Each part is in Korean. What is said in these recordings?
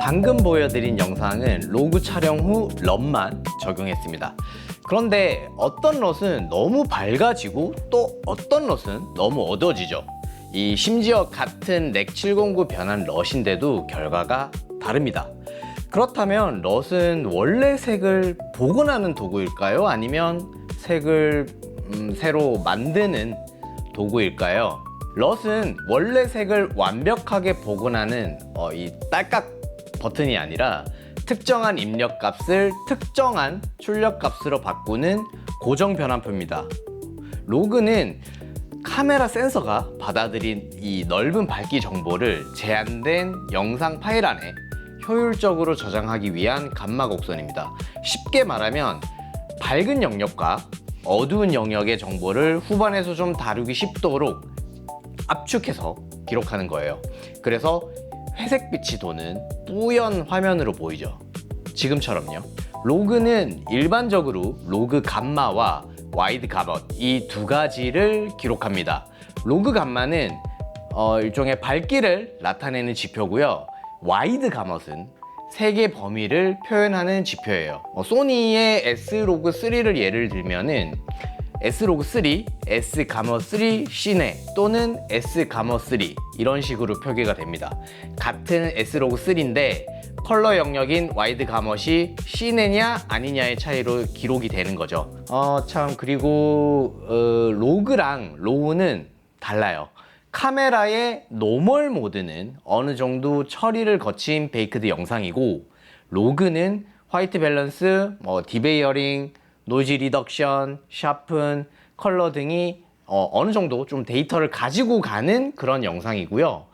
방금 보여드린 영상은 로그 촬영 후 럿만 적용했습니다. 그런데 어떤 럿은 너무 밝아지고 또 어떤 럿은 너무 어두워지죠. 심지어 같은 렉 709 변환 럿인데도 결과가 다릅니다. 그렇다면 럿은 원래 색을 복원하는 도구일까요? 아니면 색을 새로 만드는 도구일까요? 럿은 원래 색을 완벽하게 복원하는 이 딸깍 버튼이 아니라 특정한 입력값을 특정한 출력값으로 바꾸는 고정 변환표입니다. 로그는 카메라 센서가 받아들인 이 넓은 밝기 정보를 제한된 영상 파일 안에 효율적으로 저장하기 위한 감마 곡선입니다. 쉽게 말하면 밝은 영역과 어두운 영역의 정보를 후반에서 좀 다루기 쉽도록 압축해서 기록하는 거예요. 그래서 회색빛이 도는 뿌연 화면으로 보이죠. 지금처럼요. 로그는 일반적으로 로그 감마와 와이드 가벗 이 두 가지를 기록합니다. 로그 감마는 일종의 밝기를 나타내는 지표고요. 와이드 가벗은 색의 범위를 표현하는 지표예요. 소니의 S-Log3를 예를 들면은 S-Log3, S-3 시네 또는 S-3 이런 식으로 표기가 됩니다. 같은 S-Log3인데 컬러 영역인 와이드 가벗이 시네냐 아니냐의 차이로 기록이 되는 거죠. 그리고 로그랑 로우는 달라요. 카메라의 노멀 모드는 어느 정도 처리를 거친 베이크드 영상이고, 로그는 화이트 밸런스, 디베이어링, 노이즈 리덕션, 샤픈, 컬러 등이 어느 정도 좀 데이터를 가지고 가는 그런 영상이고요.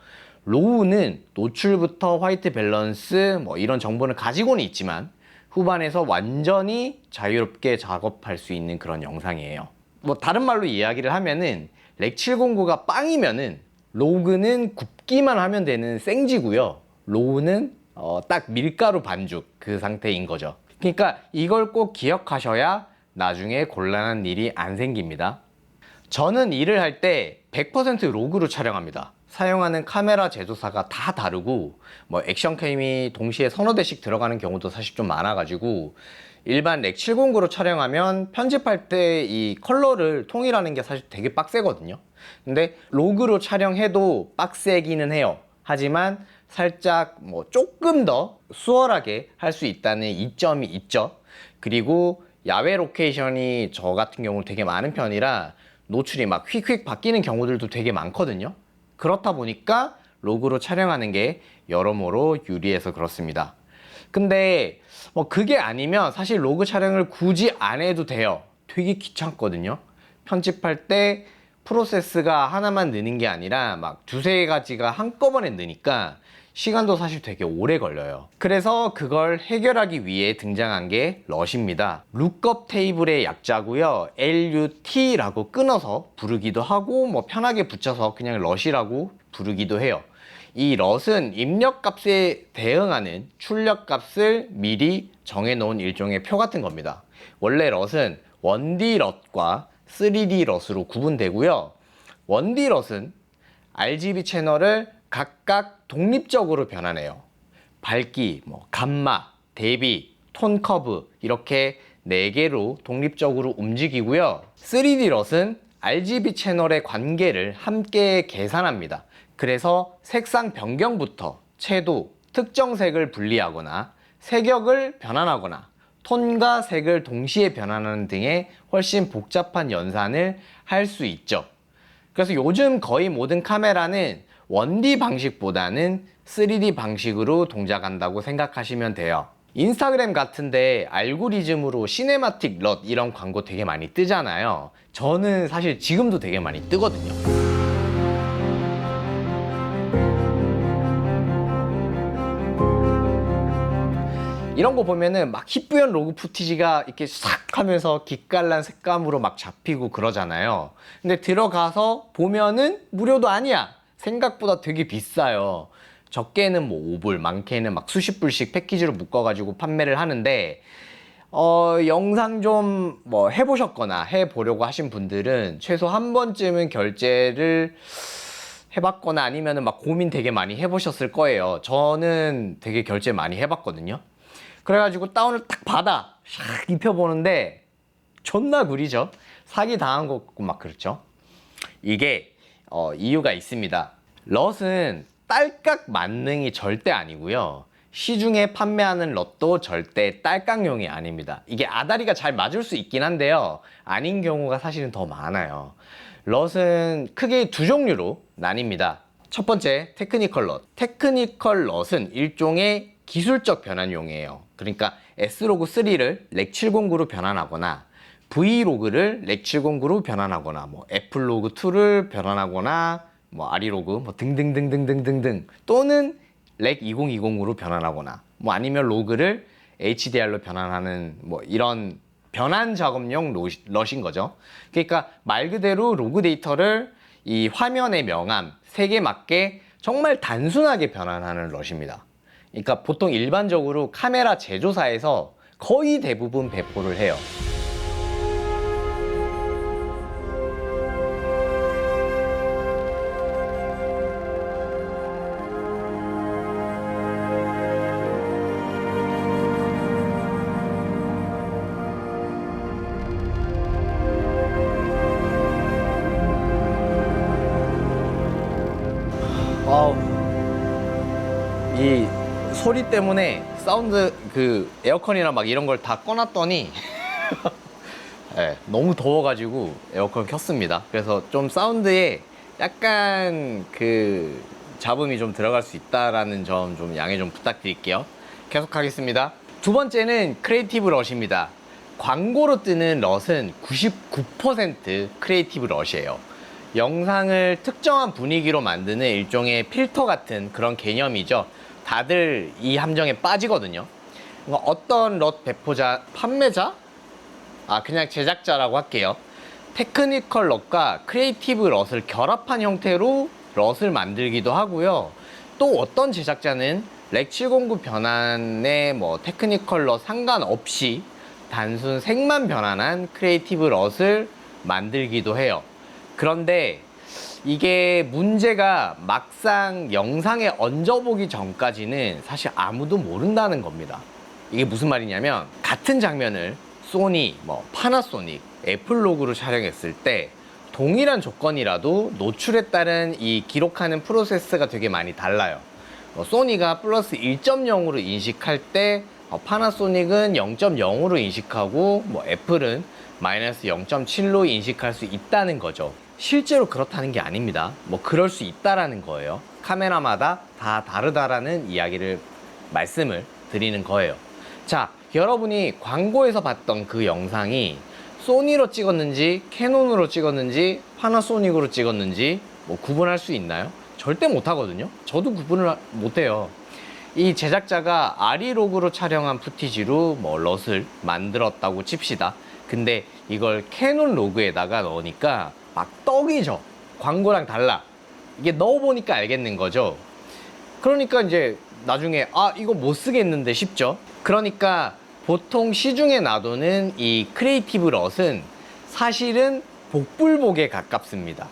로우는 노출부터 화이트 밸런스 이런 정보는 가지고는 있지만 후반에서 완전히 자유롭게 작업할 수 있는 그런 영상이에요. 다른 말로 이야기를 하면은 렉 709가 빵이면은 로그는 굽기만 하면 되는 생지고요. 로우는 딱 밀가루 반죽 그 상태인 거죠. 그러니까 이걸 꼭 기억하셔야 나중에 곤란한 일이 안 생깁니다. 저는 일을 할 때 100% 로그로 촬영합니다. 사용하는 카메라 제조사가 다 다르고 액션캠이 동시에 서너 대씩 들어가는 경우도 사실 좀 많아가지고 일반 렉 709로 촬영하면 편집할 때 이 컬러를 통일하는 게 사실 되게 빡세거든요. 근데 로그로 촬영해도 빡세기는 해요. 하지만 살짝 조금 더 수월하게 할 수 있다는 이점이 있죠. 그리고 야외 로케이션이 저 같은 경우는 되게 많은 편이라 노출이 막 휙휙 바뀌는 경우들도 되게 많거든요. 그렇다 보니까 로그로 촬영하는 게 여러모로 유리해서 그렇습니다. 근데 그게 아니면 사실 로그 촬영을 굳이 안 해도 돼요. 되게 귀찮거든요. 편집할 때 프로세스가 하나만 느는 게 아니라 막 두세 가지가 한꺼번에 느니까 시간도 사실 되게 오래 걸려요. 그래서 그걸 해결하기 위해 등장한 게 럿입니다. 룩업 테이블의 약자고요. LUT라고 끊어서 부르기도 하고 편하게 붙여서 그냥 럿이라고 부르기도 해요. 이 럿은 입력값에 대응하는 출력값을 미리 정해놓은 일종의 표 같은 겁니다. 원래 럿은 1D 럿과 3D 럿으로 구분되고요. 1D 럿은 RGB 채널을 각각 독립적으로 변환해요. 밝기, 감마, 대비, 톤 커브 이렇게 4개로 독립적으로 움직이고요. 3D 럿은 RGB 채널의 관계를 함께 계산합니다. 그래서 색상 변경부터 채도, 특정 색을 분리하거나 색역을 변환하거나 톤과 색을 동시에 변환하는 등의 훨씬 복잡한 연산을 할 수 있죠. 그래서 요즘 거의 모든 카메라는 1D 방식보다는 3D 방식으로 동작한다고 생각하시면 돼요. 인스타그램 같은데 알고리즘으로 시네마틱 럿 이런 광고 되게 많이 뜨잖아요. 저는 사실 지금도 되게 많이 뜨거든요. 이런 거 보면은 막 희뿌연 로그 푸티지가 이렇게 싹 하면서 기깔난 색감으로 막 잡히고 그러잖아요. 근데 들어가서 보면은 무료도 아니야. 생각보다 되게 비싸요. 적게는 5불, 많게는 막 수십 불씩 패키지로 묶어가지고 판매를 하는데 영상 좀 해보셨거나 해보려고 하신 분들은 최소 한 번쯤은 결제를 해봤거나 아니면은 막 고민 되게 많이 해보셨을 거예요. 저는 되게 결제 많이 해봤거든요. 그래가지고 다운을 딱 받아 샥 입혀보는데 존나 구리죠. 사기 당한 거 같고 막 그렇죠. 이게 이유가 있습니다. 럿은 딸깍 만능이 절대 아니고요. 시중에 판매하는 럿도 절대 딸깍용이 아닙니다. 이게 아다리가 잘 맞을 수 있긴 한데요. 아닌 경우가 사실은 더 많아요. 럿은 크게 두 종류로 나뉩니다. 첫 번째, 테크니컬 럿. 테크니컬 럿은 일종의 기술적 변환용이에요. 그러니까 S로그3를 렉709로 변환하거나 V로그를 렉709로 변환하거나 뭐 F로그2를 변환하거나 뭐 아리로그 뭐 등등등등등등등 또는 렉 2020으로 변환하거나 뭐 아니면 로그를 HDR로 변환하는 뭐 이런 변환 작업용 럿인 거죠. 그러니까 말 그대로 로그 데이터를 이 화면의 명암 색에 맞게 정말 단순하게 변환하는 럿입니다. 그러니까 보통 일반적으로 카메라 제조사에서 거의 대부분 배포를 해요. 이 소리 때문에 사운드 그 에어컨이나 막 이런 걸 다 꺼놨더니 네, 너무 더워가지고 에어컨 켰습니다. 그래서 좀 사운드에 약간 그 잡음이 좀 들어갈 수 있다라는 점 좀 양해 좀 부탁드릴게요. 계속하겠습니다. 두 번째는 크리에이티브 럿입니다. 광고로 뜨는 럿은 99% 크리에이티브 럿이에요. 영상을 특정한 분위기로 만드는 일종의 필터 같은 그런 개념이죠. 다들 이 함정에 빠지거든요. 어떤 럿 배포자, 판매자? 그냥 제작자라고 할게요. 테크니컬 럿과 크리에이티브 럿을 결합한 형태로 럿을 만들기도 하고요. 또 어떤 제작자는 렉709 변환의 뭐 테크니컬 럿 상관없이 단순 색만 변환한 크리에이티브 럿을 만들기도 해요. 그런데 이게 문제가 막상 영상에 얹어보기 전까지는 사실 아무도 모른다는 겁니다. 이게 무슨 말이냐면 같은 장면을 소니, 뭐 파나소닉, 애플로그로 촬영했을 때 동일한 조건이라도 노출에 따른 이 기록하는 프로세스가 되게 많이 달라요. 소니가 플러스 1.0으로 인식할 때 파나소닉은 0.0으로 인식하고 뭐 애플은 마이너스 0.7로 인식할 수 있다는 거죠. 실제로 그렇다는 게 아닙니다. 뭐 그럴 수 있다라는 거예요. 카메라마다 다 다르다라는 이야기를 말씀을 드리는 거예요. 자, 여러분이 광고에서 봤던 그 영상이 소니로 찍었는지 캐논으로 찍었는지 파나소닉으로 찍었는지 뭐 구분할 수 있나요? 절대 못하거든요. 저도 구분을 못해요. 이 제작자가 아리로그로 촬영한 푸티지로 뭐 럿을 만들었다고 칩시다. 근데 이걸 캐논 로그에다가 넣으니까 막 떡이죠. 광고랑 달라. 이게 넣어보니까 알겠는 거죠. 그러니까 이제 나중에 이거 못 쓰겠는데 싶죠. 그러니까 보통 시중에 놔두는 이 크리에이티브 럿은 사실은 복불복에 가깝습니다.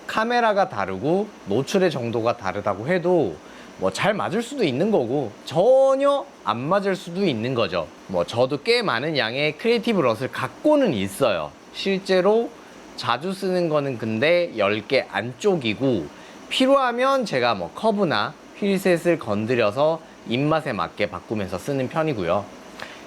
카메라가 다르고 노출의 정도가 다르다고 해도 뭐 잘 맞을 수도 있는 거고 전혀 안 맞을 수도 있는 거죠. 뭐 저도 꽤 많은 양의 크리에이티브 럿을 갖고는 있어요. 실제로 자주 쓰는 거는 근데 10개 안쪽이고 필요하면 제가 뭐 커브나 휠셋을 건드려서 입맛에 맞게 바꾸면서 쓰는 편이고요.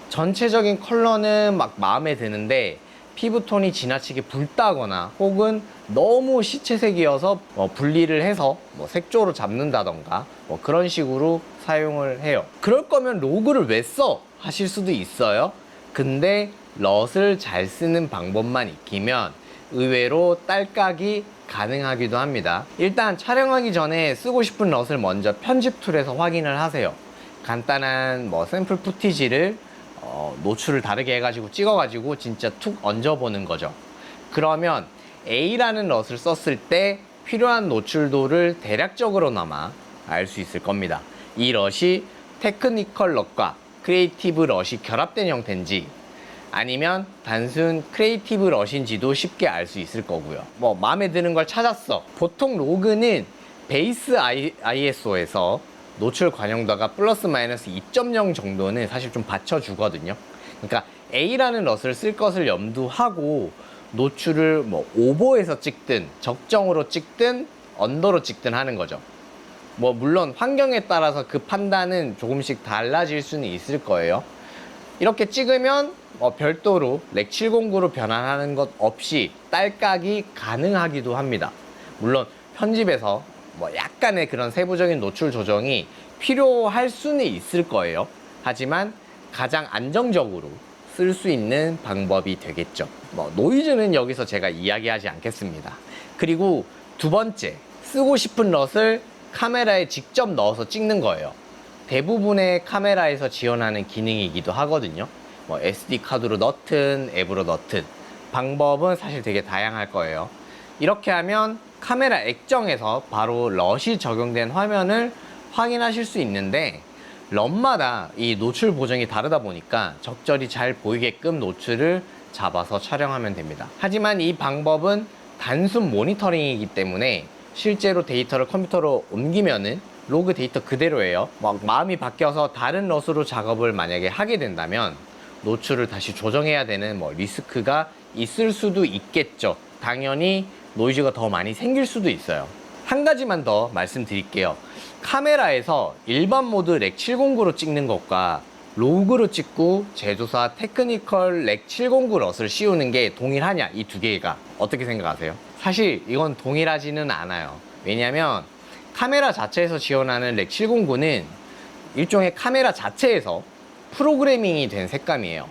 전체적인 컬러는 막 마음에 드는데 피부톤이 지나치게 붉다거나 혹은 너무 시체색이어서 분리를 해서 뭐 색조로 잡는다던가 뭐 그런 식으로 사용을 해요. 그럴 거면 로그를 왜 써? 하실 수도 있어요. 근데 럿을 잘 쓰는 방법만 익히면 의외로 딸깍이 가능하기도 합니다. 일단 촬영하기 전에 쓰고 싶은 럿을 먼저 편집 툴에서 확인을 하세요. 간단한 뭐 샘플 푸티지를 노출을 다르게 해가지고 찍어가지고 진짜 툭 얹어보는 거죠. 그러면 A라는 럿을 썼을 때 필요한 노출도를 대략적으로나마 알 수 있을 겁니다. 이 럿이 테크니컬 럿과 크리에이티브 럿이 결합된 형태인지 아니면 단순 크리에이티브 럿인지도 쉽게 알 수 있을 거고요. 뭐 마음에 드는 걸 찾았어. 보통 로그는 베이스 ISO에서 노출 관용도가 플러스 마이너스 2.0 정도는 사실 좀 받쳐주거든요. 그러니까 A라는 럿을 쓸 것을 염두하고 노출을 뭐 오버해서 찍든 적정으로 찍든 언더로 찍든 하는 거죠. 뭐 물론 환경에 따라서 그 판단은 조금씩 달라질 수는 있을 거예요. 이렇게 찍으면 별도로 렉 709로 변환하는 것 없이 딸깍이 가능하기도 합니다. 물론 편집에서 뭐 약간의 그런 세부적인 노출 조정이 필요할 수는 있을 거예요. 하지만 가장 안정적으로 쓸 수 있는 방법이 되겠죠. 노이즈는 여기서 제가 이야기하지 않겠습니다. 그리고 두 번째, 쓰고 싶은 럿을 카메라에 직접 넣어서 찍는 거예요. 대부분의 카메라에서 지원하는 기능이기도 하거든요. SD 카드로 넣든 앱으로 넣든 방법은 사실 되게 다양할 거예요. 이렇게 하면 카메라 액정에서 바로 럿이 적용된 화면을 확인하실 수 있는데, 럿마다 이 노출 보정이 다르다 보니까 적절히 잘 보이게끔 노출을 잡아서 촬영하면 됩니다. 하지만 이 방법은 단순 모니터링이기 때문에 실제로 데이터를 컴퓨터로 옮기면은 로그 데이터 그대로예요. 마음이 바뀌어서 다른 럿으로 작업을 만약에 하게 된다면 노출을 다시 조정해야 되는 리스크가 있을 수도 있겠죠. 당연히 노이즈가 더 많이 생길 수도 있어요. 한 가지만 더 말씀드릴게요. 카메라에서 일반 모드 렉 709로 찍는 것과 로그로 찍고 제조사 테크니컬 렉 709 럿을 씌우는 게 동일하냐, 이 두 개가 어떻게 생각하세요? 사실 이건 동일하지는 않아요. 왜냐면 카메라 자체에서 지원하는 렉 709는 일종의 카메라 자체에서 프로그래밍이 된 색감이에요.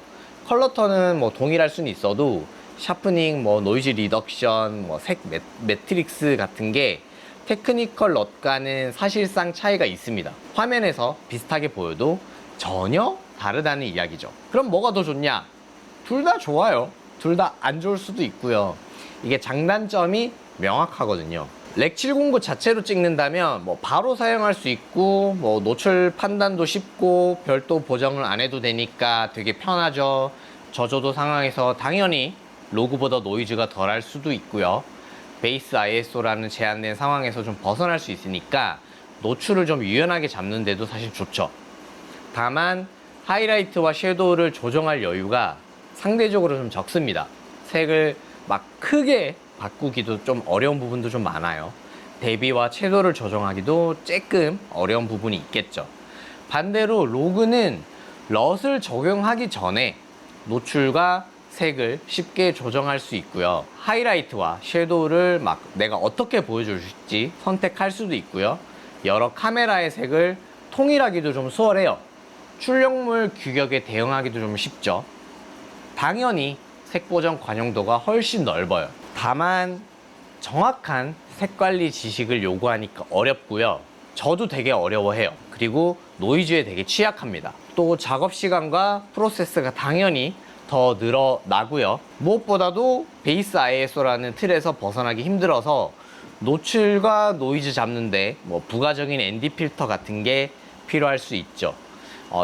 컬러턴은 동일할 수는 있어도 샤프닝, 노이즈 리덕션, 색 매트릭스 같은 게 테크니컬 럿과는 사실상 차이가 있습니다. 화면에서 비슷하게 보여도 전혀 다르다는 이야기죠. 그럼 뭐가 더 좋냐? 둘 다 좋아요. 둘 다 안 좋을 수도 있고요. 이게 장단점이 명확하거든요. 렉 709 자체로 찍는다면 바로 사용할 수 있고 노출 판단도 쉽고 별도 보정을 안 해도 되니까 되게 편하죠. 저조도 상황에서 당연히 로그보다 노이즈가 덜할 수도 있고요. 베이스 ISO라는 제한된 상황에서 좀 벗어날 수 있으니까 노출을 좀 유연하게 잡는 데도 사실 좋죠. 다만 하이라이트와 섀도우를 조정할 여유가 상대적으로 좀 적습니다. 색을 막 크게 바꾸기도 좀 어려운 부분도 좀 많아요. 대비와 채도를 조정하기도 조금 어려운 부분이 있겠죠. 반대로 로그는 럿을 적용하기 전에 노출과 색을 쉽게 조정할 수 있고요. 하이라이트와 섀도우를 막 내가 어떻게 보여줄지 선택할 수도 있고요. 여러 카메라의 색을 통일하기도 좀 수월해요. 출력물 규격에 대응하기도 좀 쉽죠. 당연히 색 보정 관용도가 훨씬 넓어요. 다만 정확한 색 관리 지식을 요구하니까 어렵고요. 저도 되게 어려워해요. 그리고 노이즈에 되게 취약합니다. 또 작업 시간과 프로세스가 당연히 더 늘어나고요. 무엇보다도 베이스 ISO라는 틀에서 벗어나기 힘들어서 노출과 노이즈 잡는데 부가적인 ND 필터 같은 게 필요할 수 있죠.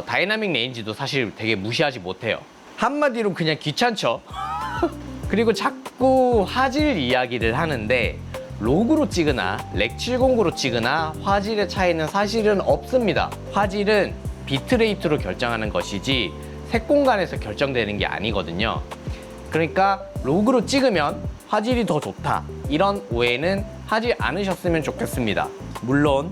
다이나믹 레인지도 사실 되게 무시하지 못해요. 한마디로 그냥 귀찮죠. 그리고 자꾸 화질 이야기를 하는데 로그로 찍으나 렉 709로 찍으나 화질의 차이는 사실은 없습니다. 화질은 비트레이트로 결정하는 것이지 색 공간에서 결정되는 게 아니거든요. 그러니까 로그로 찍으면 화질이 더 좋다, 이런 오해는 하지 않으셨으면 좋겠습니다. 물론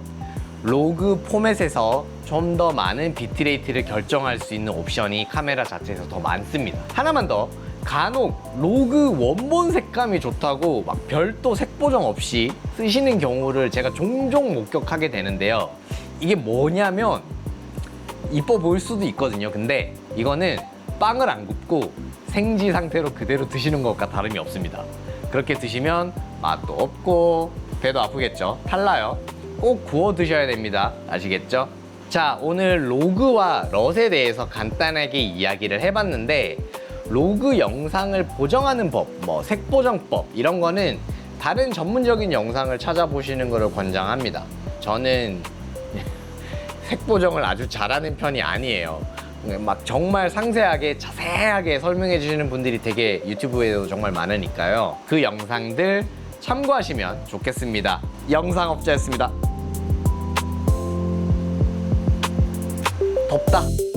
로그 포맷에서 좀 더 많은 비트레이트를 결정할 수 있는 옵션이 카메라 자체에서 더 많습니다. 하나만 더, 간혹 로그 원본 색감이 좋다고 막 별도 색 보정 없이 쓰시는 경우를 제가 종종 목격하게 되는데요. 이게 뭐냐면 이뻐 보일 수도 있거든요. 근데 이거는 빵을 안 굽고 생지 상태로 그대로 드시는 것과 다름이 없습니다. 그렇게 드시면 맛도 없고 배도 아프겠죠. 탈나요. 꼭 구워 드셔야 됩니다. 아시겠죠? 자, 오늘 로그와 럿에 대해서 간단하게 이야기를 해봤는데, 로그 영상을 보정하는 법, 색 보정법 이런 거는 다른 전문적인 영상을 찾아보시는 것을 권장합니다. 저는 색 보정을 아주 잘하는 편이 아니에요. 막 정말 상세하게 자세하게 설명해 주시는 분들이 되게 유튜브에도 정말 많으니까요. 그 영상들 참고하시면 좋겠습니다. 영상업자였습니다. 덥다.